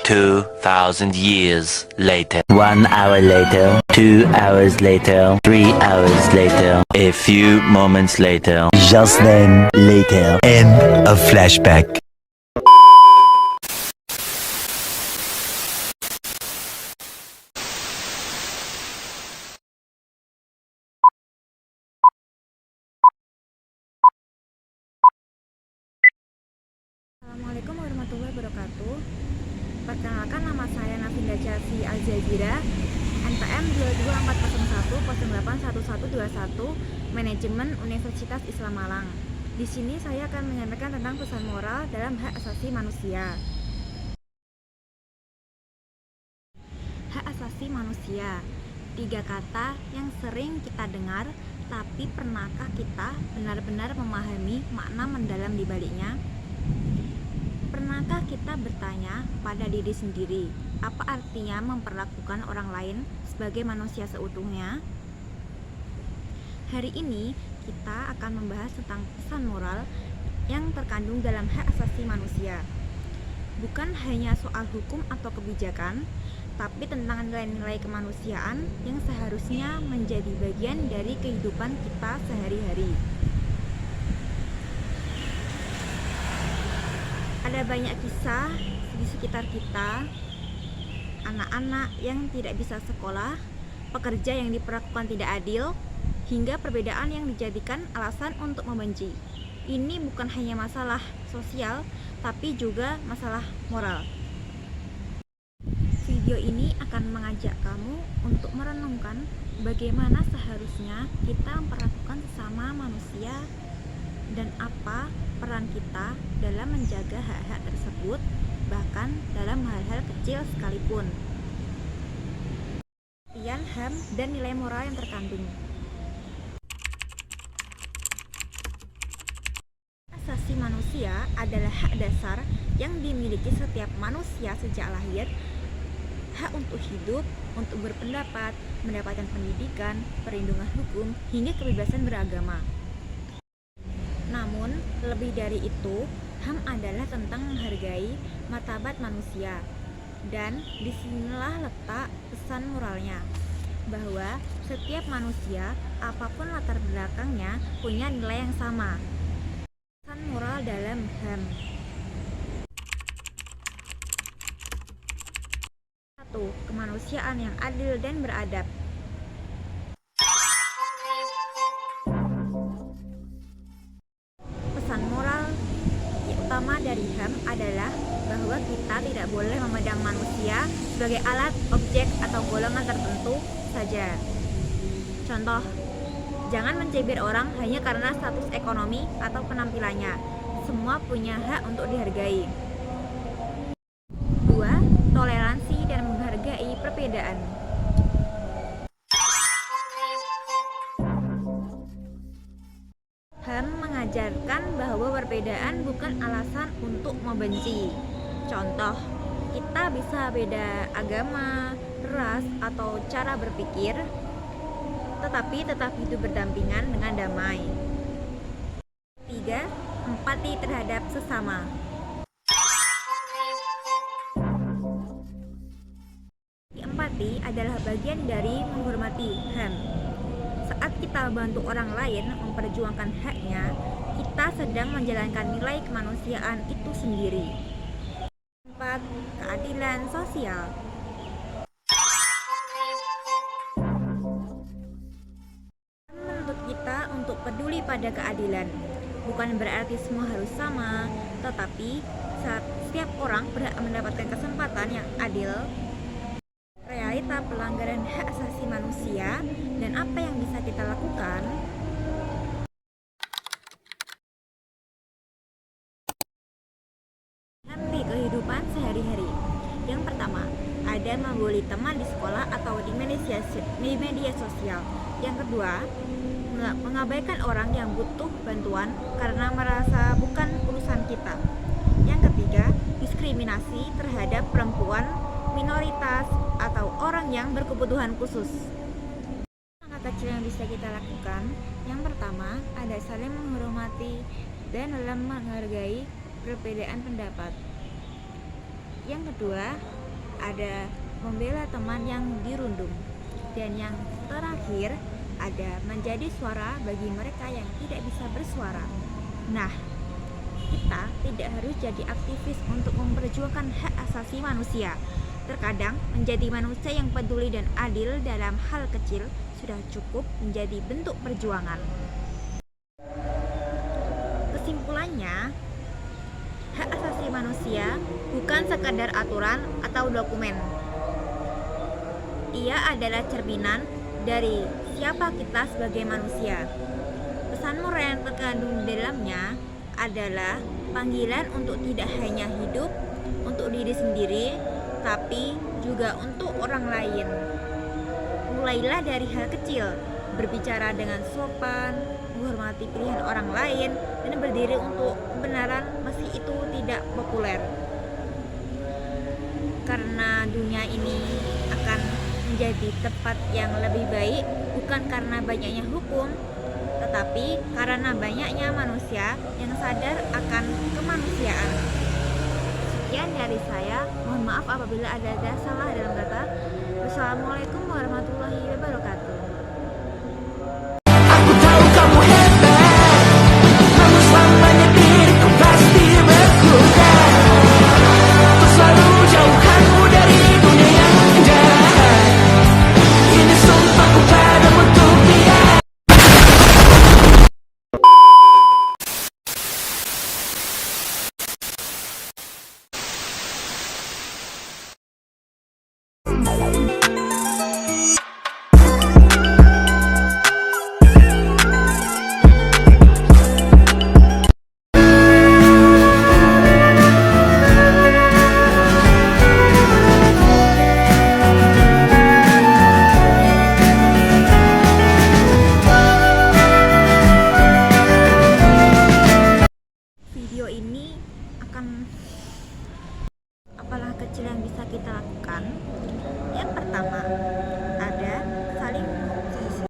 2,000 years later. 1 hour later, 2 hours later, 3 hours later, A few moments later. just then later. End of flashback. Assalamualaikum warahmatullahi wabarakatuh. Perkenalkan, nama saya Navinda Chelsea Al-Jazira, NPM 22401081121, Manajemen Universitas Islam Malang. Di sini saya akan menyampaikan tentang pesan moral dalam hak asasi manusia. Hak asasi manusia, 3 kata yang sering kita dengar, tapi pernahkah kita benar-benar memahami makna mendalam di baliknya? Pernahkah kita bertanya pada diri sendiri, apa artinya memperlakukan orang lain sebagai manusia seutuhnya? Hari ini kita akan membahas tentang pesan moral yang terkandung dalam hak asasi manusia. Bukan hanya soal hukum atau kebijakan, tapi tentang nilai-nilai kemanusiaan yang seharusnya menjadi bagian dari kehidupan kita sehari-hari. Ada banyak kisah di sekitar kita, anak-anak yang tidak bisa sekolah, pekerja yang diperlakukan tidak adil, hingga perbedaan yang dijadikan alasan untuk membenci. Ini bukan hanya masalah sosial, tapi juga masalah moral. Video ini akan mengajak kamu untuk merenungkan bagaimana seharusnya kita memperlakukan sesama manusia dan apa peran kita dalam menjaga hak-hak tersebut, bahkan dalam hal-hal kecil sekalipun. Pengertian HAM dan nilai moral yang terkandung. Asasi manusia adalah hak dasar yang dimiliki setiap manusia sejak lahir. Hak untuk hidup, untuk berpendapat, mendapatkan pendidikan, perlindungan hukum, hingga kebebasan beragama. Namun, lebih dari itu, HAM adalah tentang menghargai martabat manusia. Dan disinilah letak pesan moralnya, bahwa setiap manusia, apapun latar belakangnya, punya nilai yang sama. Pesan moral dalam HAM. 1. Kemanusiaan yang adil dan beradab. Pesan moral utama dari HAM adalah bahwa kita tidak boleh memandang manusia sebagai alat, objek, atau golongan tertentu saja. Contoh, jangan mencibir orang hanya karena status ekonomi atau penampilannya. Semua punya hak untuk dihargai. 2. Toleransi dan menghargai perbedaan. HAM mengajarkan bahwa perbedaan bukan alasan untuk membenci. Contoh, kita bisa beda agama, ras, atau cara berpikir, tetapi tetap hidup berdampingan dengan damai. 3. Empati terhadap sesama. Empati adalah bagian dari menghormati HAM. Saat kita bantu orang lain memperjuangkan haknya, kita sedang menjalankan nilai kemanusiaan itu sendiri. 4. Keadilan sosial. Menuntut kita untuk peduli pada keadilan. Bukan berarti semua harus sama, tetapi setiap orang berhak mendapatkan kesempatan yang adil. Realita pelanggaran hak asasi manusia dan apa yang bisa kita lakukan. Di kehidupan sehari-hari. Yang pertama, ada membuli teman di sekolah atau di media sosial. Yang kedua, mengabaikan orang yang butuh bantuan karena merasa bukan urusan kita. Yang ketiga, diskriminasi terhadap perempuan, minoritas, atau orang yang berkebutuhan khusus. Langkah kecil yang bisa kita lakukan. Yang pertama, ada saling menghormati dan dalam menghargai perbedaan pendapat. Yang kedua, ada membela teman yang dirundung. Dan yang terakhir, ada menjadi suara bagi mereka yang tidak bisa bersuara. Nah, kita tidak harus jadi aktivis untuk memperjuangkan hak asasi manusia. Terkadang menjadi manusia yang peduli dan adil dalam hal kecil sudah cukup menjadi bentuk perjuangan. Kesimpulannya, hak asasi manusia bukan sekadar aturan atau dokumen. Ia adalah cerminan dari siapa kita sebagai manusia. Pesan moral yang terkandung di dalamnya adalah panggilan untuk tidak hanya hidup untuk diri sendiri, tapi juga untuk orang lain. Mulailah dari hal kecil, berbicara dengan sopan, menghormati pilihan orang lain, dan berdiri untuk kebenaran meski itu tidak populer. Karena dunia ini akan menjadi tempat yang lebih baik bukan karena banyaknya hukum, tetapi karena banyaknya manusia yang sadar akan kemanusiaan. Sekian dari saya, mohon maaf apabila ada salah dalam kata. Wassalamualaikum warahmatullahi wabarakatuh. Aku tahu kamu hebat, namun selamanya diriku pasti berkuda. Ku selalu jauhkanmu dari dunia yang indah. Ini sumpahku padamu untuk dia. Video ini akan apalah kecil yang bisa kita lakukan